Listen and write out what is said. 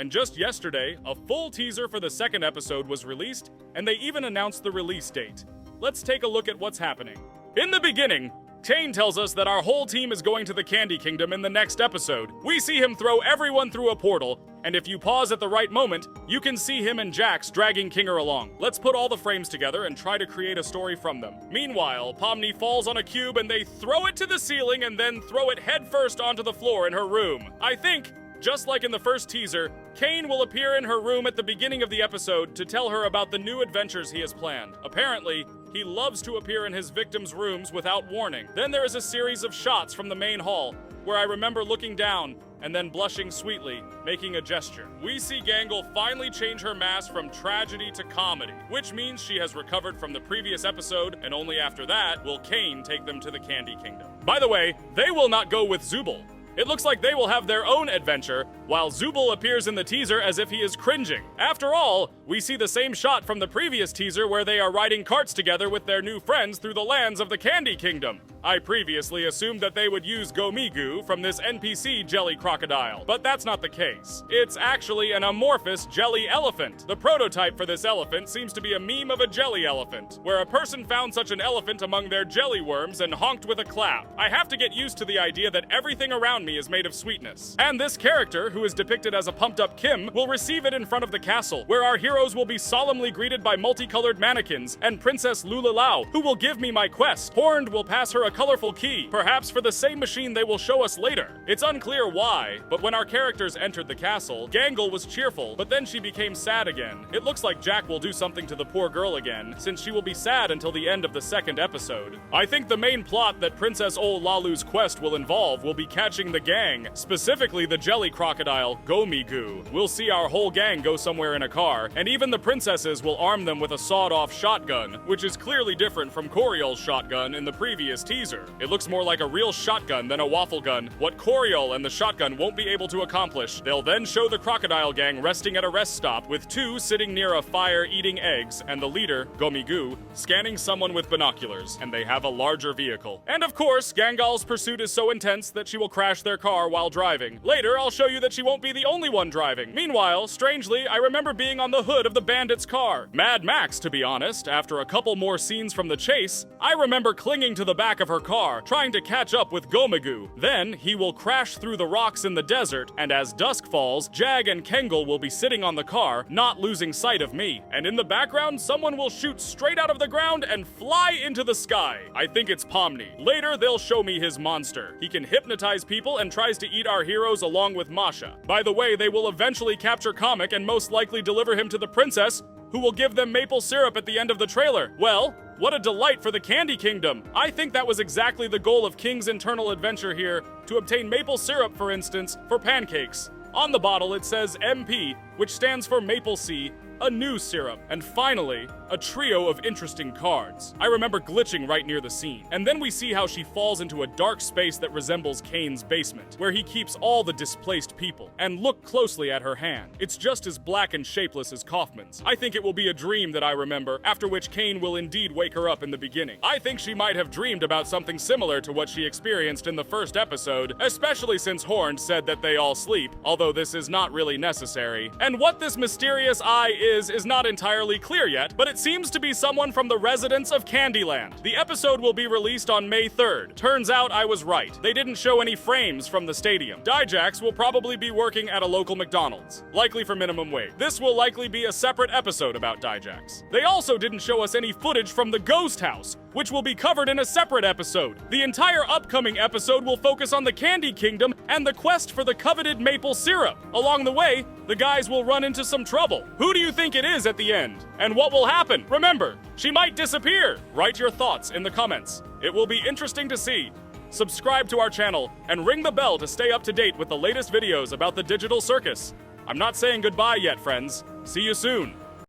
And just yesterday, a full teaser for the second episode was released, and they even announced the release date. Let's take a look at what's happening. In the beginning, Kane tells us that our whole team is going to the Candy Kingdom in the next episode. We see him throw everyone through a portal, and if you pause at the right moment, you can see him and Jax dragging Kinger along. Let's put all the frames together and try to create a story from them. Meanwhile, POMNI falls on a cube and they throw it to the ceiling and then throw it headfirst onto the floor in her room. I think, just like in the first teaser, Kane will appear in her room at the beginning of the episode to tell her about the new adventures he has planned. Apparently, he loves to appear in his victims' rooms without warning. Then there is a series of shots from the main hall, where I remember looking down and then blushing sweetly, making a gesture. We see Gangle finally change her mask from tragedy to comedy, which means she has recovered from the previous episode, and only after that will Kane take them to the Candy Kingdom. By the way, they will not go with Zubul. It looks like they will have their own adventure, while Zubul appears in the teaser as if he is cringing. After all, we see the same shot from the previous teaser where they are riding carts together with their new friends through the lands of the Candy Kingdom. I previously assumed that they would use Gomigu from this NPC jelly crocodile, but that's not the case. It's actually an amorphous jelly elephant. The prototype for this elephant seems to be a meme of a jelly elephant, where a person found such an elephant among their jelly worms and honked with a clap. I have to get used to the idea that everything around me is made of sweetness. And this character, who is depicted as a pumped-up Kim, will receive it in front of the castle, where our heroes will be solemnly greeted by multicolored mannequins and Princess Lulilau, who will give me my quest. Horned will pass her a colorful key, perhaps for the same machine they will show us later. It's unclear why, but when our characters entered the castle, Gangle was cheerful, but then she became sad again. It looks like Jack will do something to the poor girl again, since she will be sad until the end of the second episode. I think the main plot that Princess Lalu's quest will involve will be catching the gang, specifically the jelly crocodile, Gomigu. We'll see our whole gang go somewhere in a car, and even the princesses will arm them with a sawed-off shotgun, which is clearly different from Coriol's shotgun in the previous teaser. It looks more like a real shotgun than a waffle gun, what Coriol and the shotgun won't be able to accomplish. They'll then show the crocodile gang resting at a rest stop, with two sitting near a fire eating eggs, and the leader, Gomigu, scanning someone with binoculars, and they have a larger vehicle. And of course, Gangal's pursuit is so intense that she will crash their car while driving. Later, I'll show you that she won't be the only one driving. Meanwhile, strangely, I remember being on the hood of the bandit's car. Mad Max, to be honest. After a couple more scenes from the chase, I remember clinging to the back of her car, trying to catch up with Gomigu. Then, he will crash through the rocks in the desert, and as dusk falls, Jag and Kengal will be sitting on the car, not losing sight of me. And in the background, someone will shoot straight out of the ground and fly into the sky. I think it's POMNI. Later, they'll show me his monster. He can hypnotize people and tries to eat our heroes along with Masha. By the way, they will eventually capture Comic and most likely deliver him to the princess, who will give them maple syrup at the end of the trailer. Well, what a delight for the Candy Kingdom! I think that was exactly the goal of King's internal adventure here, to obtain maple syrup, for instance, for pancakes. On the bottle it says MP, which stands for Maple Sea, a new syrup, and finally, a trio of interesting cards. I remember glitching right near the scene. And then we see how she falls into a dark space that resembles Kane's basement, where he keeps all the displaced people. And look closely at her hand. It's just as black and shapeless as Kaufman's. I think it will be a dream that I remember, after which Kane will indeed wake her up in the beginning. I think she might have dreamed about something similar to what she experienced in the first episode, especially since Horned said that they all sleep, although this is not really necessary. And what this mysterious eye is not entirely clear yet, but it seems to be someone from the residents of Candyland. The episode will be released on May 3rd. Turns out I was right. They didn't show any frames from the stadium. Dijax will probably be working at a local McDonald's, likely for minimum wage. This will likely be a separate episode about Dijax. They also didn't show us any footage from the ghost house, which will be covered in a separate episode. The entire upcoming episode will focus on the Candy Kingdom and the quest for the coveted maple syrup. Along the way, the guys will run into some trouble. Who do you think it is at the end? And what will happen? Remember, she might disappear. Write your thoughts in the comments. It will be interesting to see. Subscribe to our channel and ring the bell to stay up to date with the latest videos about the Digital Circus. I'm not saying goodbye yet, friends. See you soon.